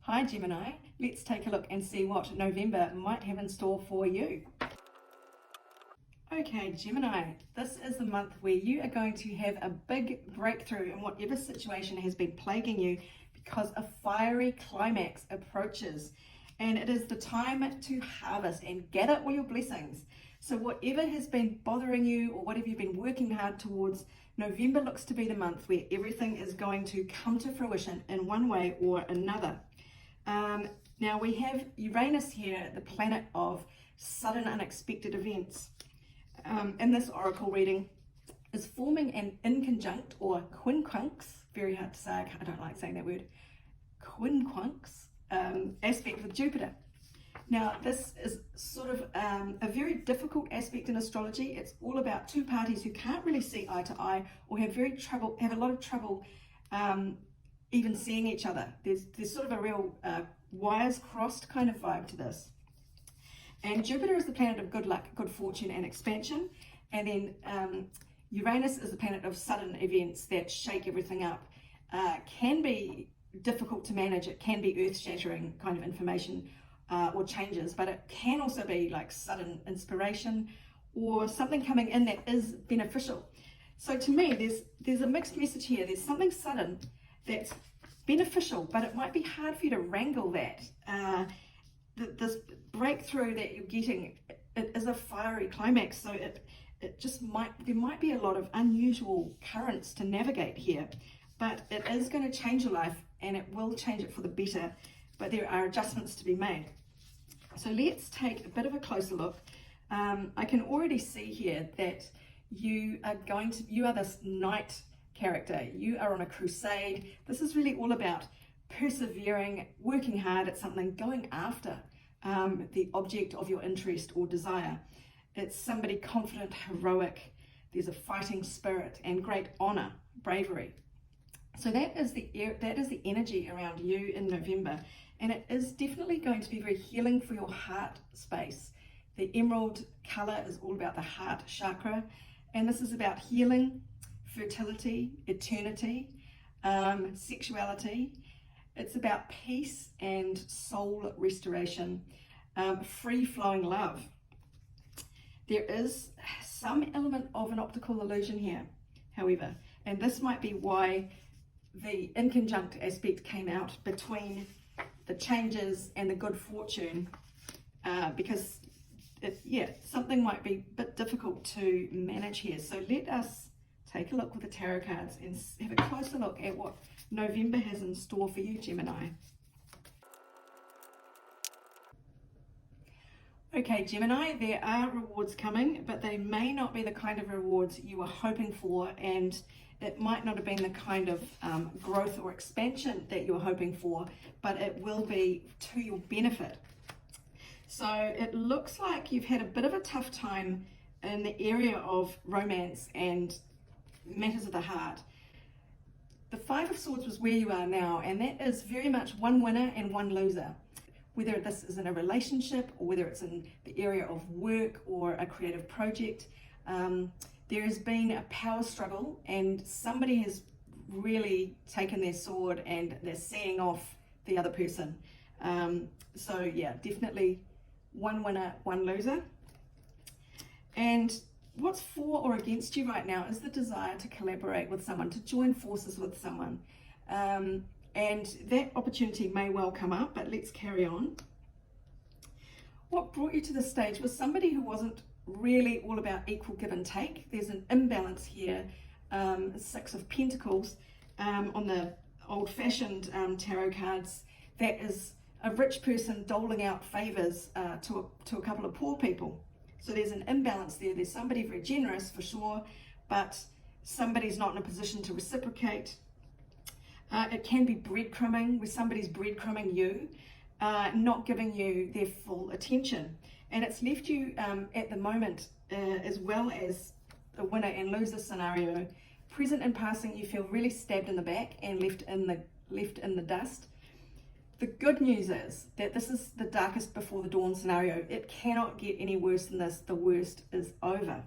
Hi Gemini, let's take a look and see what November might have in store for you. Okay Gemini, this is the month where you are going to have a big breakthrough in whatever situation has been plaguing you because a fiery climax approaches and it is the time to harvest and gather all your blessings. So whatever has been bothering you or whatever you've been working hard towards, November looks to be the month where everything is going to come to fruition in one way or another. Now we have Uranus here, the planet of sudden unexpected events. In this oracle reading is forming an inconjunct or quincunx, very hard to say, I don't like saying that word, quincunx aspect with Jupiter. Now this is sort of a very difficult aspect in astrology. It's all about two parties who can't really see eye to eye or have a lot of trouble even seeing each other. There's sort of a real wires crossed kind of vibe to this. And Jupiter is the planet of good luck, good fortune and expansion. And then Uranus is the planet of sudden events that shake everything up. Can be difficult to manage. It can be earth-shattering kind of information or changes, but it can also be like sudden inspiration or something coming in that is beneficial. So to me, there's a mixed message here. There's something sudden that's beneficial, but it might be hard for you to wrangle that. This breakthrough that you're getting, it is a fiery climax, so there might be a lot of unusual currents to navigate here, but it is going to change your life and it will change it for the better, but there are adjustments to be made. So let's take a bit of a closer look. I can already see here that you are this knight character. You are on a crusade. This is really all about persevering, working hard at something, going after the object of your interest or desire. It's somebody confident, heroic. There's a fighting spirit and great honor, bravery. So that is the energy around you in November, and it is definitely going to be very healing for your heart space. The emerald color is all about the heart chakra, and this is about healing, fertility, eternity, sexuality. It's about peace and soul restoration, free-flowing love. There is some element of an optical illusion here, however, and this might be why the inconjunct aspect came out between the changes and the good fortune, because something might be a bit difficult to manage here. So let us take a look with the tarot cards and have a closer look at what November has in store for you, Gemini. Okay, Gemini, there are rewards coming, but they may not be the kind of rewards you were hoping for, and it might not have been the kind of growth or expansion that you were hoping for, but it will be to your benefit. So it looks like you've had a bit of a tough time in the area of romance and matters of the heart. The Five of Swords was where you are now, and that is very much one winner and one loser. Whether this is in a relationship or whether it's in the area of work or a creative project, there has been a power struggle and somebody has really taken their sword and they're seeing off the other person. So yeah, definitely one winner, one loser. And what's for or against you right now is the desire to collaborate with someone, to join forces with someone. And that opportunity may well come up, but let's carry on. What brought you to this stage was somebody who wasn't really all about equal give and take. There's an imbalance here, Six of Pentacles on the old-fashioned tarot cards. That is a rich person doling out favors to a couple of poor people. So there's an imbalance there. There's somebody very generous for sure, but somebody's not in a position to reciprocate. It can be breadcrumbing, where somebody's breadcrumbing you, not giving you their full attention. And it's left you at the moment, as well as a winner and loser scenario, present and passing, you feel really stabbed in the back and left in the dust. The good news is that this is the darkest before the dawn scenario. It cannot get any worse than this. The worst is over.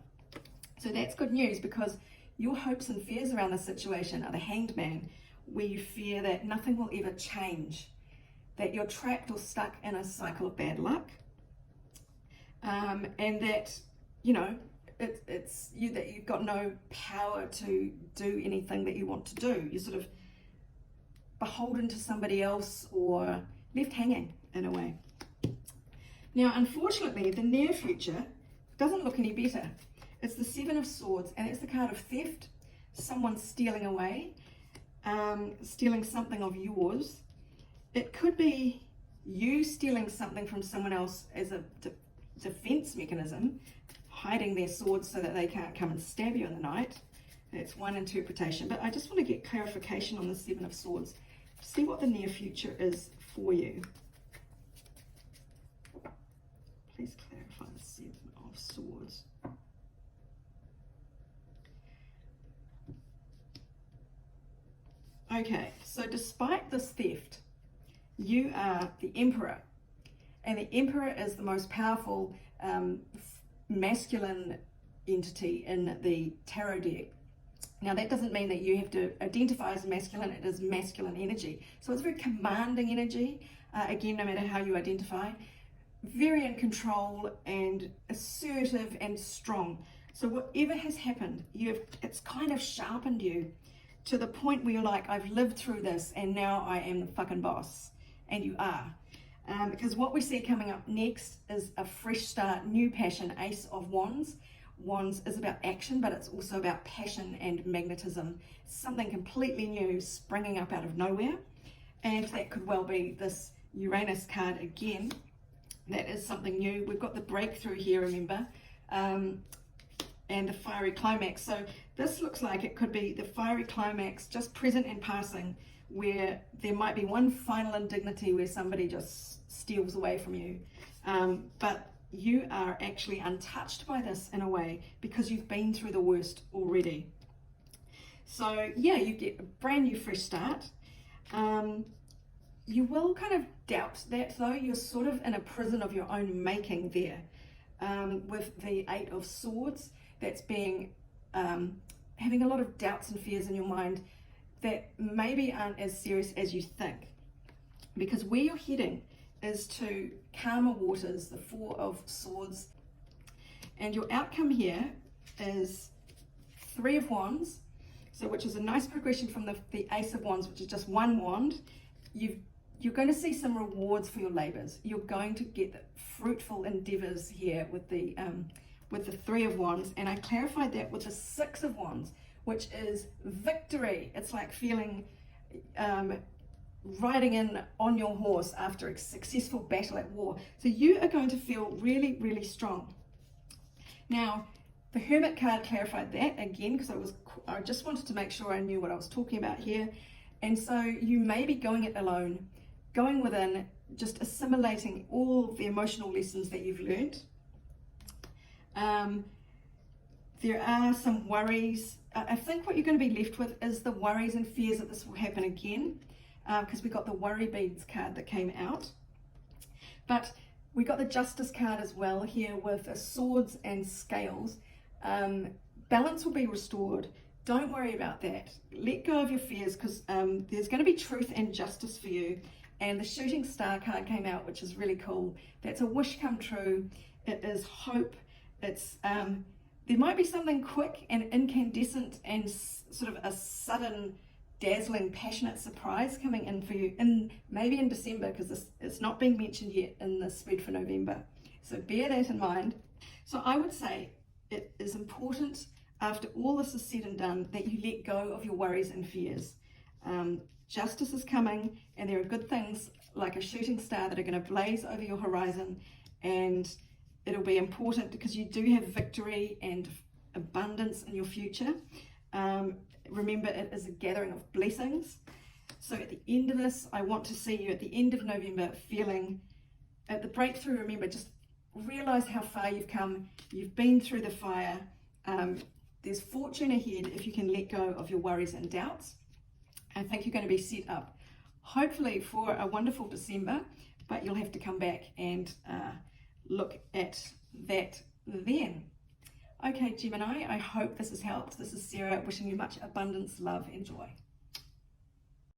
So that's good news, because your hopes and fears around this situation are the Hanged Man, where you fear that nothing will ever change. that you're trapped or stuck in a cycle of bad luck, and that, you know, it's you, that you've got no power to do anything that you want to do. You're sort of beholden to somebody else or left hanging in a way. Now, unfortunately, the near future doesn't look any better. It's the Seven of Swords, and it's the card of theft. Someone stealing away, stealing something of yours. It could be you stealing something from someone else as a defense mechanism, hiding their swords so that they can't come and stab you in the night. That's one interpretation, but I just want to get clarification on the Seven of Swords. See what the near future is for you. Please clarify the Seven of Swords. Okay, so despite this theft, you are the Emperor, and the Emperor is the most powerful masculine entity in the tarot deck. Now, that doesn't mean that you have to identify as masculine. It is masculine energy. So it's very commanding energy. Again, no matter how you identify, very in control and assertive and strong. So whatever has happened, it's kind of sharpened you to the point where you're like, I've lived through this and now I am the fucking boss. And you are. Because what we see coming up next is a fresh start, new passion, Ace of Wands. Wands is about action, but it's also about passion and magnetism. Something completely new springing up out of nowhere. And that could well be this Uranus card again. That is something new. We've got the breakthrough here, remember, and the fiery climax. So this looks like it could be the fiery climax, just present and passing, where there might be one final indignity where somebody just steals away from you. But you are actually untouched by this in a way because you've been through the worst already. So yeah, you get a brand new fresh start. You will kind of doubt that though. You're sort of in a prison of your own making there, with the Eight of Swords. That's being having a lot of doubts and fears in your mind that maybe aren't as serious as you think, because where you're heading is to calmer waters, the Four of Swords, and your outcome here is Three of Wands, so which is a nice progression from the Ace of Wands, which is just one wand. You're going to see some rewards for your labors. You're going to get fruitful endeavors here with the Three of Wands, and I clarified that with the Six of Wands, which is victory. It's like feeling riding in on your horse after a successful battle at war. So you are going to feel really, really strong. Now, the Hermit card clarified that again, because I just wanted to make sure I knew what I was talking about here. And so you may be going it alone, going within, just assimilating all the emotional lessons that you've learned. There are some worries. I think what you're going to be left with is the worries and fears that this will happen again, because we got the worry beads card that came out. But we got the Justice card as well here with the swords and scales. Balance will be restored. Don't worry about that. Let go of your fears, because there's going to be truth and justice for you. And the Shooting Star card came out, which is really cool. That's a wish come true. It is hope. It's there might be something quick and incandescent and sort of a sudden, dazzling, passionate surprise coming in for you, maybe in December, because it's not being mentioned yet in the spread for November. So bear that in mind. So I would say it is important, after all this is said and done, that you let go of your worries and fears. Justice is coming, and there are good things like a shooting star that are going to blaze over your horizon, and it'll be important because you do have victory and abundance in your future. Remember, it is a gathering of blessings. So at the end of this, I want to see you at the end of November feeling at the breakthrough. Remember, just realize how far you've come. You've been through the fire. There's fortune ahead if you can let go of your worries and doubts. I think you're going to be set up, hopefully, for a wonderful December, but you'll have to come back and look at that then. Okay, Gemini, I hope this has helped. This is Sarah wishing you much abundance, love, and joy.